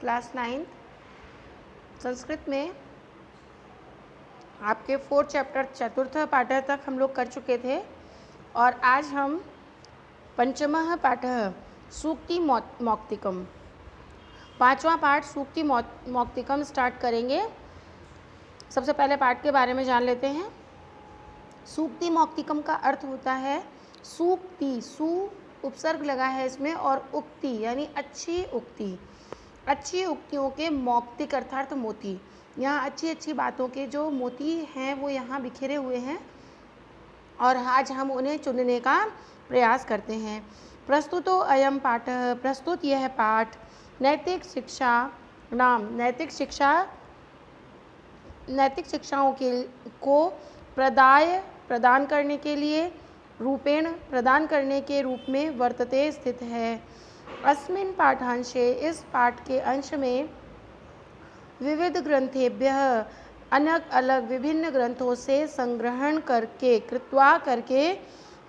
Class 9 Sanskrit में आपके 4th chapter चतुर्थ पाठ तक हम लोग कर चुके थे और आज हम पंचमः पाठः सूक्ति मौक्तिकम 5वां पाठ सूक्ति मौक्तिकम स्टार्ट करेंगे। सबसे पहले पाठ के बारे में जान लेते हैं। सूक्ति मौक्तिकम का अर्थ होता है सूक्ति, सु उपसर्ग लगा है इसमें, और उक्ति यानी अच्छी उक्ति, अच्छी उक्तियों के मौक्तिक अर्थात मोती। यहाँ अच्छी अच्छी बातों के जो मोती हैं वो यहाँ बिखरे हुए हैं और आज हम उन्हें चुनने का प्रयास करते हैं। प्रस्तुतो अयम पाठः, प्रस्तुत यह पाठ नैतिक शिक्षा नाम नैतिक शिक्षाओं को प्रदान करने के लिए रूपेण प्रदान करने के रूप में वर्तते स्थित है। अस्मिन् पाठांशे, इस पाठ के अंश में विविध ग्रंथेभ्यः अलग अलग विभिन्न ग्रंथों से संग्रहण करके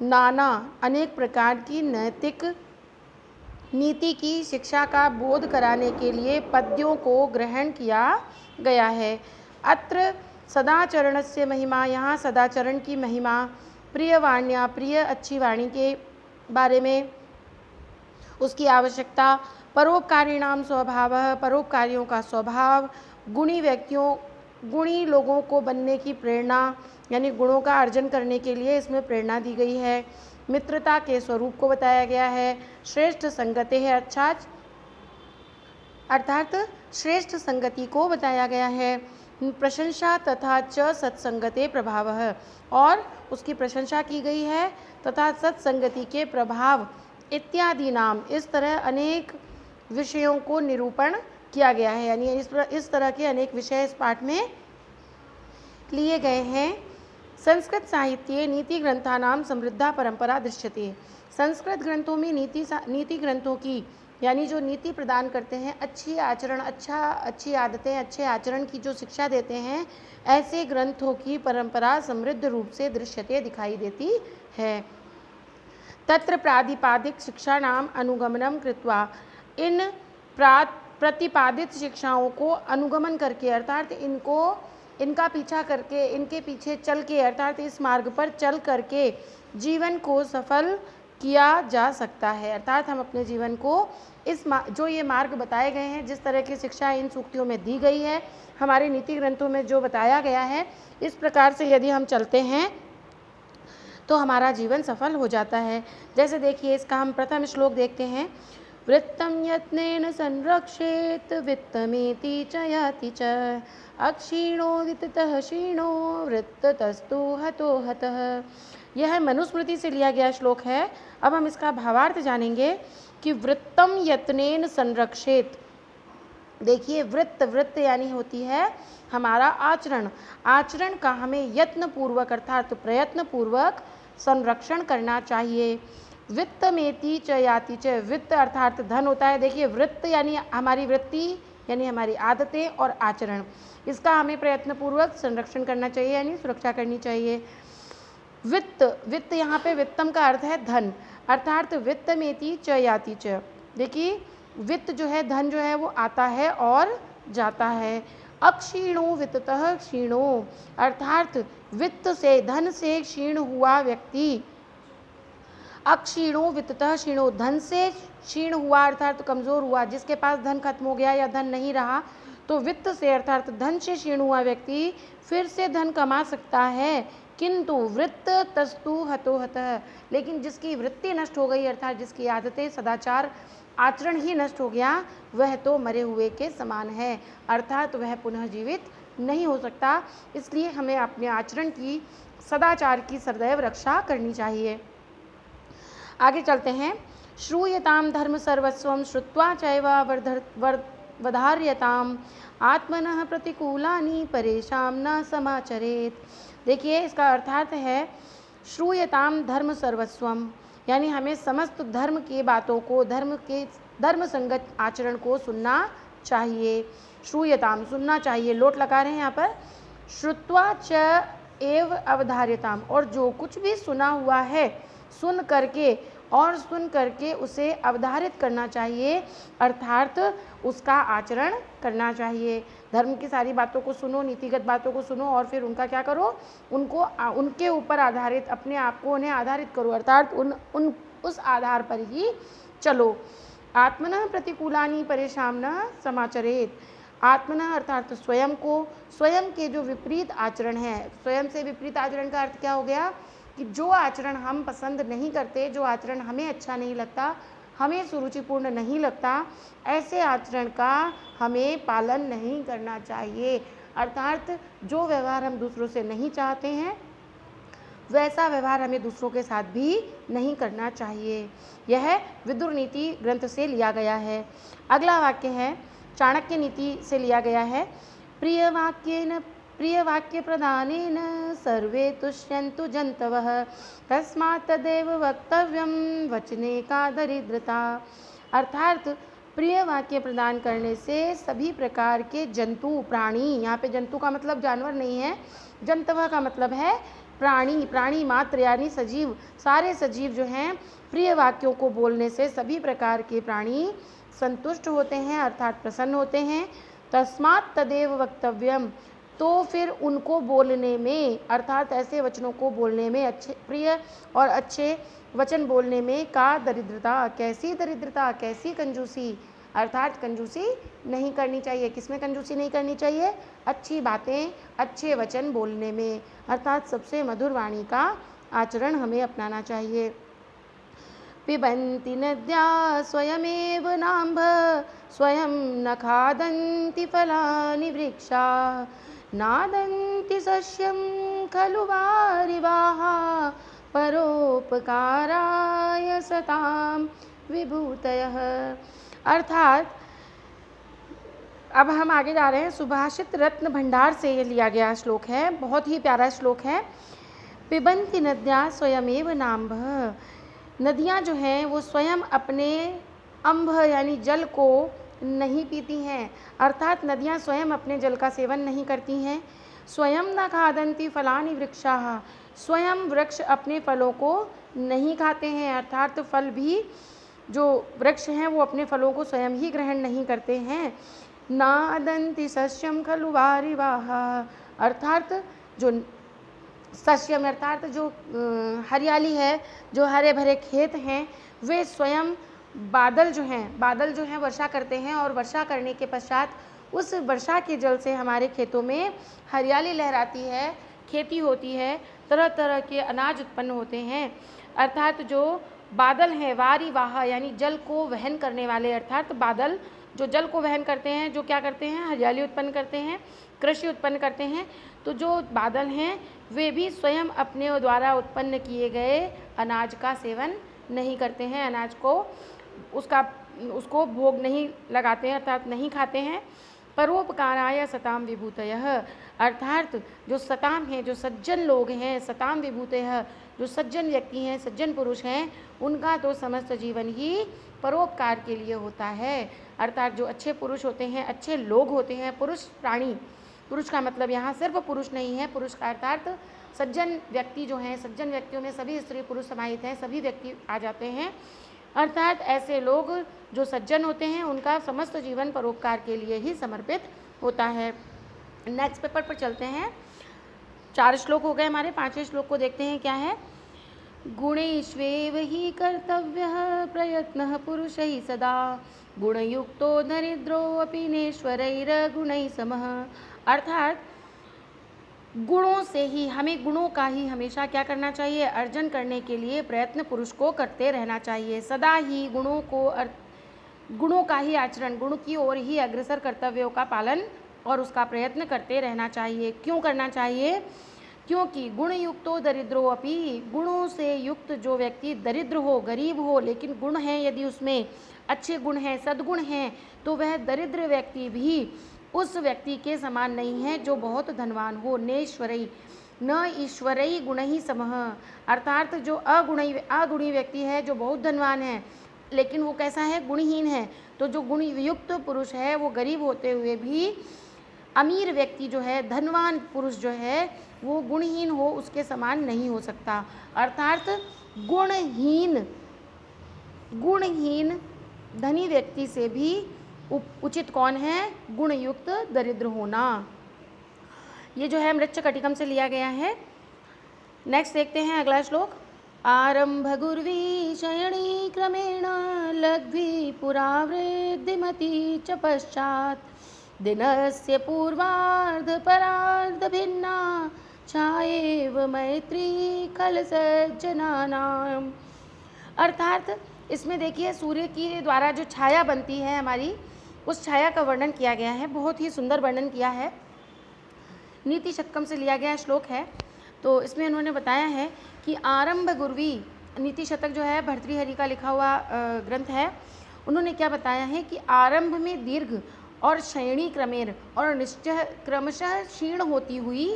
नाना अनेक प्रकार की नैतिक नीति की शिक्षा का बोध कराने के लिए पद्यों को ग्रहण किया गया है। अत्र सदाचरणस्य महिमा, यहाँ सदाचरण की महिमा, प्रियवाण्या प्रिय अच्छी वाणी के बारे में, उसकी आवश्यकता, परोपकारिणाम स्वभावः परोपकारियों का स्वभाव, गुणी लोगों को बनने की प्रेरणा यानी गुणों का अर्जन करने के लिए इसमें प्रेरणा दी गई है। मित्रता के स्वरूप को बताया गया है। श्रेष्ठ संगति है अर्थात श्रेष्ठ संगति को बताया गया है। प्रशंसा तथा च सत्संगते प्रभावः, और उसकी प्रशंसा की गई है तथा सत्संगति के प्रभाव इत्यादि नाम, इस तरह अनेक विषयों को निरूपण किया गया है। यानी इस तरह के अनेक विषय इस पाठ में लिए गए हैं। संस्कृत साहित्ये नीति ग्रंथानाम समृद्धा परंपरा दृश्यते, संस्कृत ग्रंथों में नीति ग्रंथों की यानी जो नीति प्रदान करते हैं, अच्छी आचरण, अच्छी आदतें, अच्छे आचरण की जो शिक्षा देते हैं, ऐसे ग्रंथों की परंपरा समृद्ध रूप से दृश्यते दिखाई देती है। तत्र प्रातिपादिक शिक्षा नाम अनुगमनम कृत्वा, इन प्रतिपादित शिक्षाओं को अनुगमन करके अर्थात इनका पीछा करके, इनके पीछे चल के अर्थात इस मार्ग पर चल करके जीवन को सफल किया जा सकता है। अर्थात हम अपने जीवन को जो ये मार्ग बताए गए हैं, जिस तरह की शिक्षा इन सूक्तियों में दी गई है, हमारे नीति ग्रंथों में जो बताया गया है, इस प्रकार से यदि हम चलते हैं तो हमारा जीवन सफल हो जाता है। जैसे देखिए इसका हम प्रथम श्लोक देखते हैं। वृत्तं यत्नेन संरक्षेत वित्तमेति च याति च, अक्षीणो वित्ततः क्षीणो वृत्ततस्तु हतो हतः। यह मनुस्मृति से लिया गया श्लोक है। अब हम इसका भावार्थ जानेंगे कि वृत्तम यत्नेन संरक्षेत, देखिए वृत्त यानी होती है हमारा आचरण का हमें यत्न पूर्वक अर्थात प्रयत्न पूर्वक संरक्षण करना चाहिए। वित्तमेति च याति च, वित्त अर्थात धन होता है। देखिए वृत्त यानी हमारी वृत्ति यानी हमारी आदतें और आचरण, इसका हमें प्रयत्न पूर्वक संरक्षण करना चाहिए यानी सुरक्षा करनी चाहिए। वित्त यहाँ पे वित्तम का अर्थ है धन, अर्थात वित्तमेति च याति च। देखिए वित्त जो है, धन जो है वो आता है और जाता है। अक्षीणो वित्ततः क्षीणो, अर्थात वित्त से धन से क्षीण हुआ व्यक्ति, अक्षीणो वित्ततः क्षीणो, धन से क्षीण हुआ अर्थात कमज़ोर हुआ, जिसके पास धन खत्म हो गया या धन नहीं रहा, तो वित्त से अर्थात धन से क्षीण हुआ व्यक्ति फिर से धन कमा सकता है, किंतु वृत्त तस्तु हतो हतः, लेकिन जिसकी वृत्ति नष्ट हो गई अर्थात जिसकी आदतें सदाचार आचरण ही नष्ट हो गया, वह तो मरे हुए के समान है, अर्थात वह पुनः जीवित नहीं हो सकता। इसलिए हमें अपने आचरण की, सदाचार की सदैव रक्षा करनी चाहिए। आगे चलते हैं। श्रूयताम धर्म सर्वस्वम श्रुत्वा चैव वधार्यताम आत्मनः प्रतिकूलानि परेशान न समाचरेत। देखिए इसका अर्थात है श्रूयताम धर्म सर्वस्वम, यानी हमें समस्त धर्म की बातों को, धर्म संगत आचरण को सुनना चाहिए। श्रूयताम सुनना चाहिए, लोट लगा रहे हैं यहाँ पर। श्रुत्वा च एव अवधार्यताम, और जो कुछ भी सुना हुआ है सुन करके और सुन करके उसे अवधारित करना चाहिए, अर्थात उसका आचरण करना चाहिए। धर्म की सारी बातों को सुनो, नीतिगत बातों को सुनो और फिर उनका क्या करो, उनके ऊपर आधारित अपने आप को उन्हें आधारित करो, अर्थात उस आधार पर ही चलो। आत्मनः प्रतिकूलानि परेशान समाचरेत। आत्मनः अर्थात स्वयं को, स्वयं के जो विपरीत आचरण है, स्वयं से विपरीत आचरण का अर्थ क्या हो गया कि जो आचरण हम पसंद नहीं करते, जो आचरण हमें अच्छा नहीं लगता, हमें सुरुचिपूर्ण नहीं लगता, ऐसे आचरण का हमें पालन नहीं करना चाहिए। अर्थात जो व्यवहार हम दूसरों से नहीं चाहते हैं वैसा व्यवहार हमें दूसरों के साथ भी नहीं करना चाहिए। यह विदुर नीति ग्रंथ से लिया गया है। अगला वाक्य है चाणक्य नीति से लिया गया है। प्रिय वाक्य प्रदानेन सर्वे तुष्यन्तु जन्तवः तस्मात् तदेव वक्तव्यं वचने का दरिद्रता। अर्थात प्रिय वाक्य प्रदान करने से सभी प्रकार के जंतु, प्राणी, यहाँ पे जंतु का मतलब जानवर नहीं है, जंतव का मतलब है प्राणी, प्राणी मात्र यानी सजीव, सारे सजीव जो हैं प्रिय वाक्यों को बोलने से सभी प्रकार के प्राणी संतुष्ट होते हैं, अर्थात प्रसन्न होते हैं। तस्मात् तदेव वक्तव्यम, तो फिर उनको बोलने में, अर्थात ऐसे वचनों को बोलने में, अच्छे प्रिय और अच्छे वचन बोलने में का दरिद्रता, कैसी दरिद्रता, कैसी कंजूसी, अर्थात कंजूसी नहीं करनी चाहिए। किसमें कंजूसी नहीं करनी चाहिए? अच्छी बातें, अच्छे वचन बोलने में, अर्थात सबसे मधुर वाणी का आचरण हमें अपनाना चाहिए। पिबन्ति नद्या स्वयमेव नाम्भ स्वयं न खादन्ति फलानि वृक्षा नादन्ति सस्यं खलु वारिवाः परोपकाराय सतां विभूतयः। अर्थात अब हम आगे जा रहे हैं। सुभाषित रत्न भंडार से ये लिया गया श्लोक है, बहुत ही प्यारा श्लोक है। पिबन्ति नद्या स्वयमेव नाम्भ, नदियाँ जो हैं वो स्वयं अपने अम्भ यानी जल को नहीं पीती हैं, अर्थात नदियाँ स्वयं अपने जल का सेवन नहीं करती हैं। स्वयं न खादन्ति फलानि वृक्षाः, स्वयं वृक्ष अपने फलों को नहीं खाते हैं, अर्थात फल भी जो वृक्ष हैं वो अपने फलों को स्वयं ही ग्रहण नहीं करते हैं। नादन्ति सस्यम खलु वारिवाः, अर्थात जो सस्यम अर्थात जो हरियाली है, जो हरे भरे खेत हैं, वे स्वयं बादल जो हैं वर्षा करते हैं और वर्षा करने के पश्चात उस वर्षा के जल से हमारे खेतों में हरियाली लहराती है, खेती होती है, तरह तरह के अनाज उत्पन्न होते हैं। अर्थात जो बादल हैं, वारिवाह यानी जल को वहन करने वाले, अर्थात बादल जो जल को वहन करते हैं, जो क्या करते हैं, हरियाली उत्पन्न करते हैं, कृषि उत्पन्न करते हैं। तो जो बादल हैं वे भी स्वयं अपने द्वारा उत्पन्न किए गए अनाज का सेवन नहीं करते हैं, अनाज को उसको भोग नहीं लगाते हैं, अर्थात नहीं खाते हैं। परोपकाराय सताम विभूतयः, अर्थात जो सताम हैं, जो सज्जन लोग हैं, सताम विभूतयः, जो सज्जन व्यक्ति हैं, सज्जन पुरुष हैं, उनका तो समस्त जीवन ही परोपकार के लिए होता है। अर्थात जो अच्छे पुरुष होते हैं, अच्छे लोग होते हैं, पुरुष प्राणी, पुरुष का मतलब यहाँ सिर्फ पुरुष नहीं है, पुरुष का अर्थात सज्जन व्यक्ति जो हैं, सज्जन व्यक्तियों में सभी स्त्री पुरुष समाहित हैं, सभी व्यक्ति आ जाते हैं। अर्थात ऐसे लोग जो सज्जन होते हैं उनका समस्त जीवन परोपकार के लिए ही समर्पित होता है। नेक्स्ट पेपर पर चलते हैं। 4 श्लोक हो गए हमारे, 5वें श्लोक को देखते हैं क्या है। गुणेष्वेव हि कर्तव्यः प्रयत्नः पुरुषैः सदा गुणयुक्तो दरिद्रोऽपि नेश्वरैर्गुणैः समः। अर्थात गुणों से ही, हमें गुणों का ही हमेशा क्या करना चाहिए, अर्जन करने के लिए प्रयत्न पुरुष को करते रहना चाहिए। सदा ही गुणों का ही आचरण, गुण की ओर ही अग्रसर कर्तव्यों का पालन और उसका प्रयत्न करते रहना चाहिए। क्यों करना चाहिए? क्योंकि गुण युक्तो दरिद्रो अपि, गुणों से युक्त जो व्यक्ति दरिद्र हो, गरीब हो, लेकिन गुण हैं, यदि उसमें अच्छे गुण हैं, सद्गुण हैं, तो वह दरिद्र व्यक्ति भी उस व्यक्ति के समान नहीं है जो बहुत धनवान हो। नेश्वरई न ईश्वरई गुण ही समः, अर्थात जो अगुणी व्यक्ति है, जो बहुत धनवान है लेकिन वो कैसा है, गुणहीन है। तो जो गुण युक्त पुरुष है वो गरीब होते हुए भी अमीर व्यक्ति जो है, धनवान पुरुष जो है वो गुणहीन हो उसके समान नहीं हो सकता। अर्थात गुणहीन गुणहीन धनी व्यक्ति से भी उचित कौन है? गुणयुक्त दरिद्र होना। ये जो है मृच्छकटिकम से लिया गया है। नेक्स्ट देखते हैं अगला श्लोक। आरंभ गुर्वी शयणी क्रमेण लघ्वी पुरा वृद्धिमती च पश्चात् दिनस्य पूर्वार्ध परार्ध भिन्ना छाएव मैत्री खल सज्जनानाम। अर्थात इसमें देखिए सूर्य की द्वारा जो छाया बनती है हमारी, उस छाया का वर्णन किया गया है। बहुत ही सुंदर वर्णन किया है। नीति शतकम से लिया गया श्लोक है। तो इसमें उन्होंने बताया है कि आरंभ गुर्वी, नीति शतक जो है भर्तृहरि का लिखा हुआ ग्रंथ है। उन्होंने क्या बताया है कि आरंभ में दीर्घ और शयणी क्रमेण और निश्चय क्रमशः क्षीण होती हुई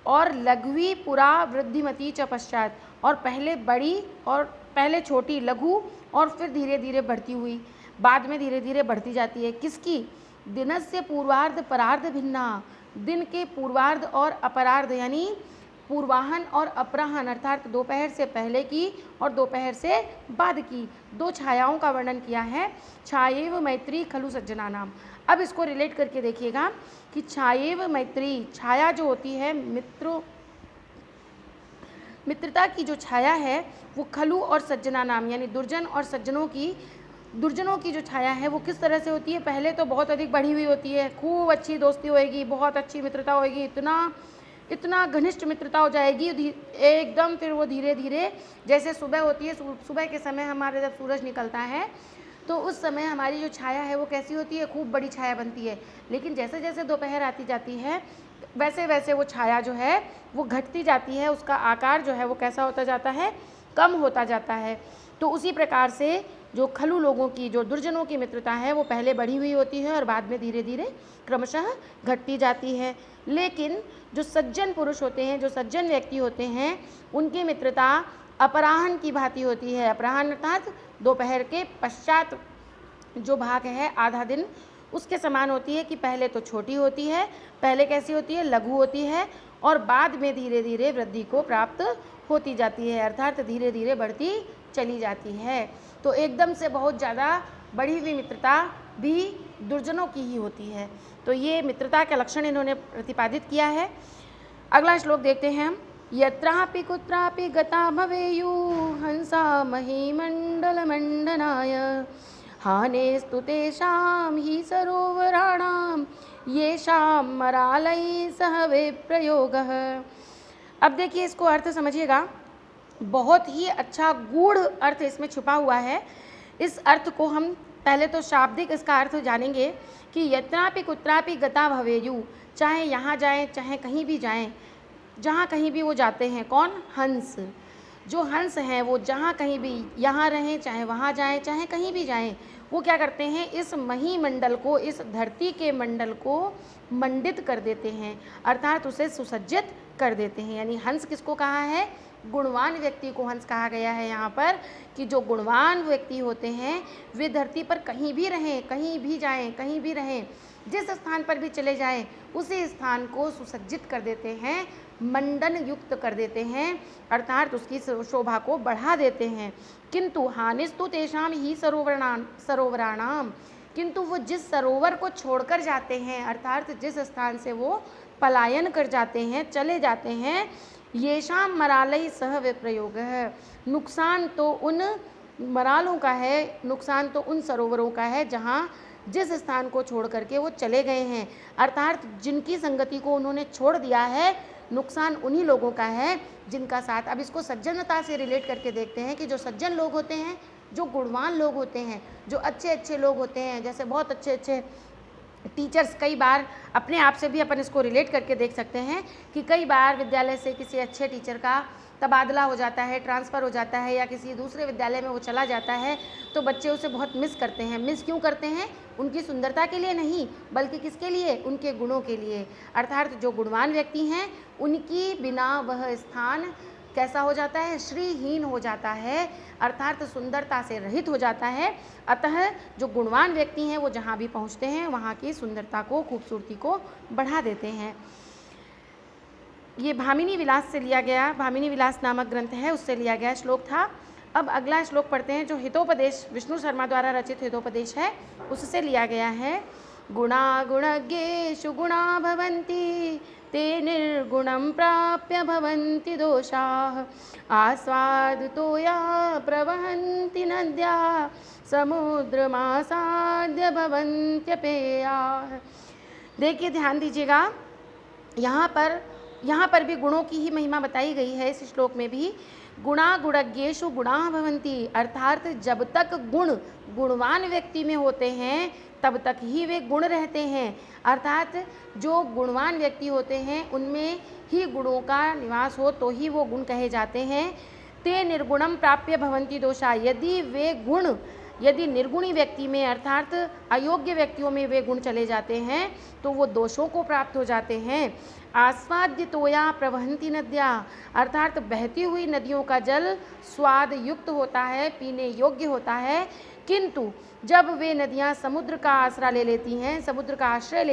और लघुवी पुरा वृद्धिमती च पश्चात, और पहले बड़ी और पहले छोटी लघु और फिर धीरे धीरे बढ़ती हुई, बाद में धीरे धीरे बढ़ती जाती है। किसकी? दिनस्य पूर्वार्ध परार्ध भिन्ना, दिन के पूर्वार्ध और अपरार्ध यानी पूर्वाहन और अपराहन अर्थात दोपहर से पहले की और दोपहर से बाद की दो छायाओं का वर्णन किया है। छायेव मैत्री खलु सज्जनानाम। अब इसको रिलेट करके देखिएगा कि छायेव मैत्री, छाया जो होती है मित्रता की जो छाया है वो खलु और सज्जना नाम यानी दुर्जन और सज्जनों की जो छाया है वो किस तरह से होती है? पहले तो बहुत अधिक बढ़ी हुई होती है, खूब अच्छी दोस्ती होएगी, बहुत अच्छी मित्रता होएगी, इतना घनिष्ठ मित्रता हो जाएगी एकदम। फिर वो धीरे धीरे जैसे सुबह होती है, सुबह के समय हमारे जब सूरज निकलता है तो उस समय हमारी जो छाया है वो कैसी होती है? खूब बड़ी छाया बनती है। लेकिन जैसे जैसे दोपहर आती जाती है वैसे वैसे वो छाया जो है वो घटती जाती है, उसका आकार जो है वो कैसा होता जाता है? कम होता जाता है। तो उसी प्रकार से जो खलु लोगों की, जो दुर्जनों की मित्रता है वो पहले बढ़ी हुई होती है और बाद में धीरे धीरे क्रमशः घटती जाती है। लेकिन जो सज्जन पुरुष होते हैं, जो सज्जन व्यक्ति होते हैं, उनकी मित्रता अपराहन की भांति होती है। अपराहन अर्थात दोपहर के पश्चात जो भाग है, आधा दिन, उसके समान होती है कि पहले तो छोटी होती है, पहले कैसी होती है? लघु होती है, और बाद में धीरे धीरे वृद्धि को प्राप्त होती जाती है, अर्थात धीरे धीरे बढ़ती चली जाती है। तो एकदम से बहुत ज़्यादा बढ़ी हुई मित्रता भी दुर्जनों की ही होती है। तो ये मित्रता के लक्षण इन्होंने प्रतिपादित किया है। अगला श्लोक देखते हैं हम। यत्रापि कुत्रापि गता भवेयु हंसा महीमंडल मंडनाय हानेस्तु तेषां हि सरोवराणां येषां मरालैः सह विप्रयोगः। अब देखिए इसको अर्थ समझिएगा, बहुत ही अच्छा गूढ़ अर्थ इसमें छुपा हुआ है। इस अर्थ को हम पहले तो शाब्दिक इसका अर्थ जानेंगे कि यत्रापि कुत्रापि गता भवेयु, चाहे यहाँ जाएं चाहे कहीं भी जाएं, जहाँ कहीं भी वो जाते हैं। कौन? हंस। जो हंस हैं वो जहाँ कहीं भी, यहाँ रहें चाहे वहाँ जाएं चाहे कहीं भी जाएं, वो क्या करते हैं? इस महीमंडल को, इस धरती के मंडल को मंडित कर देते हैं, अर्थात उसे सुसज्जित कर देते हैं। यानी हंस किसको कहा है? गुणवान व्यक्ति को हंस कहा गया है यहाँ पर, कि जो गुणवान व्यक्ति होते हैं वे धरती पर कहीं भी रहें, कहीं भी जाएं, कहीं भी रहें, जिस स्थान पर भी चले जाएं, उसी स्थान को सुसज्जित कर देते हैं, मंडन युक्त कर देते हैं, अर्थात उसकी शोभा को बढ़ा देते हैं। किंतु हानिस्तु तेषाम ही सरोवराणाम, किंतु वो जिस सरोवर को छोड़कर जाते हैं, अर्थात जिस स्थान से वो पलायन कर जाते हैं, चले जाते हैं, येषाम मरालय सह विप्रयोग है, नुकसान तो उन मरालों का है, नुकसान तो उन सरोवरों का है जहाँ जिस स्थान को छोड़ करके वो चले गए हैं, अर्थात जिनकी संगति को उन्होंने छोड़ दिया है, नुकसान उन्हीं लोगों का है जिनका साथ। अब इसको सज्जनता से रिलेट करके देखते हैं कि जो सज्जन लोग होते हैं, जो गुणवान लोग होते हैं, जो अच्छे अच्छे लोग होते हैं, जैसे बहुत अच्छे अच्छे टीचर्स, कई बार अपने आप से भी अपन इसको रिलेट करके देख सकते हैं कि कई बार विद्यालय से किसी अच्छे टीचर का तबादला हो जाता है, ट्रांसफ़र हो जाता है, या किसी दूसरे विद्यालय में वो चला जाता है, तो बच्चे उसे बहुत मिस करते हैं। मिस क्यों करते हैं? उनकी सुंदरता के लिए नहीं, बल्कि किसके लिए? उनके गुणों के लिए। अर्थात जो गुणवान व्यक्ति हैं उनकी बिना वह स्थान कैसा हो जाता है? श्रीहीन हो जाता है, अर्थात सुंदरता से रहित हो जाता है। अतः जो गुणवान व्यक्ति हैं वो जहाँ भी पहुँचते हैं वहाँ की सुंदरता को, खूबसूरती को बढ़ा देते हैं। ये भामिनी विलास से लिया गया, भामिनी विलास नामक ग्रंथ है, उससे लिया गया श्लोक था। अब अगला श्लोक पढ़ते हैं, जो हितोपदेश विष्णु शर्मा द्वारा रचित हितोपदेश है, उससे लिया गया है। गुणा गुणज्ञेषु गुणा भवन्ति, ते निर्गुणं प्राप्य भवन्ति दोषाः। आस्वादतो या प्रवहन्ति नद्या, समुद्रमासाद्य भवन्त्यपेयाः। देखिए, ध्यान दीजिएगा, यहाँ पर भी गुणों की ही महिमा बताई गई है इस श्लोक में भी। गुणा गुणज्ञेषु गुणा भवन्ति, अर्थात जब तक गुण गुणवान व्यक्ति में होते हैं तब तक ही वे गुण रहते हैं। अर्थात जो गुणवान व्यक्ति होते हैं उनमें ही गुणों का निवास हो तो ही वो गुण कहे जाते हैं। ते निर्गुणम प्राप्य भवन्ति दोषा, यदि निर्गुणी व्यक्ति में अर्थात अयोग्य व्यक्तियों में वे गुण चले जाते हैं तो वो दोषों को प्राप्त हो जाते हैं। आस्वाद्य तोया प्रवहन्ति नद्या, अर्थात बहती हुई नदियों का जल स्वाद युक्त होता है, पीने योग्य होता है, किंतु जब वे नदियाँ समुद्र का आश्रय ले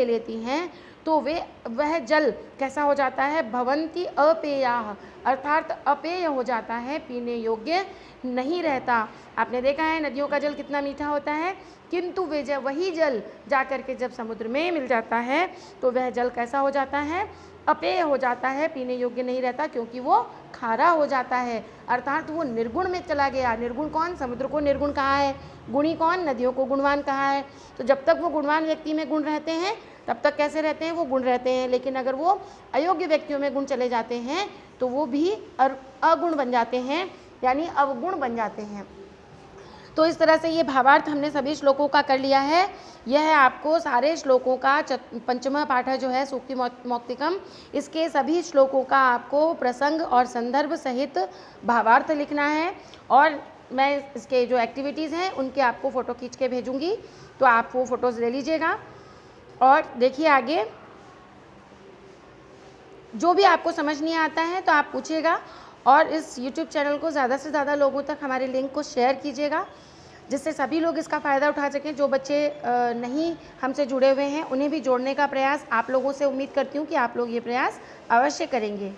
लेती हैं तो वह जल कैसा हो जाता है, भवन्ति अपेयाः, अर्थात अपेय हो जाता है, पीने योग्य नहीं रहता। आपने देखा है नदियों का जल कितना मीठा होता है, किंतु वही जल जाकर के जब समुद्र में मिल जाता है तो वह जल कैसा हो जाता है, अपेय हो जाता है, पीने योग्य नहीं रहता, क्योंकि वो खारा हो जाता है, अर्थात वो निर्गुण में चला गया। निर्गुण कौन? समुद्र को निर्गुण कहा है। गुणी कौन? नदियों को गुणवान कहा है। तो जब तक वो गुणवान व्यक्ति में गुण रहते हैं तब तक कैसे रहते हैं, वो गुण रहते हैं, लेकिन अगर वो अयोग्य व्यक्तियों में गुण चले जाते हैं तो वो भी अगुण बन जाते हैं, यानी अवगुण बन जाते हैं। तो इस तरह से ये भावार्थ हमने सभी श्लोकों का कर लिया है। यह आपको सारे श्लोकों का पंचमा पाठ जो है सूक्ति मौक्तिकम, इसके सभी श्लोकों का आपको प्रसंग और संदर्भ सहित भावार्थ लिखना है, और मैं इसके जो एक्टिविटीज़ हैं उनके आपको फ़ोटो खींच के भेजूँगी, तो आप वो फ़ोटोज़ ले लीजिएगा। और देखिए आगे जो भी आपको समझ नहीं आता है तो आप पूछिएगा, और इस YouTube चैनल को ज़्यादा से ज़्यादा लोगों तक हमारे लिंक को शेयर कीजिएगा, जिससे सभी लोग इसका फ़ायदा उठा सकें। जो बच्चे नहीं हमसे जुड़े हुए हैं उन्हें भी जोड़ने का प्रयास आप लोगों से उम्मीद करती हूँ कि आप लोग ये प्रयास अवश्य करेंगे।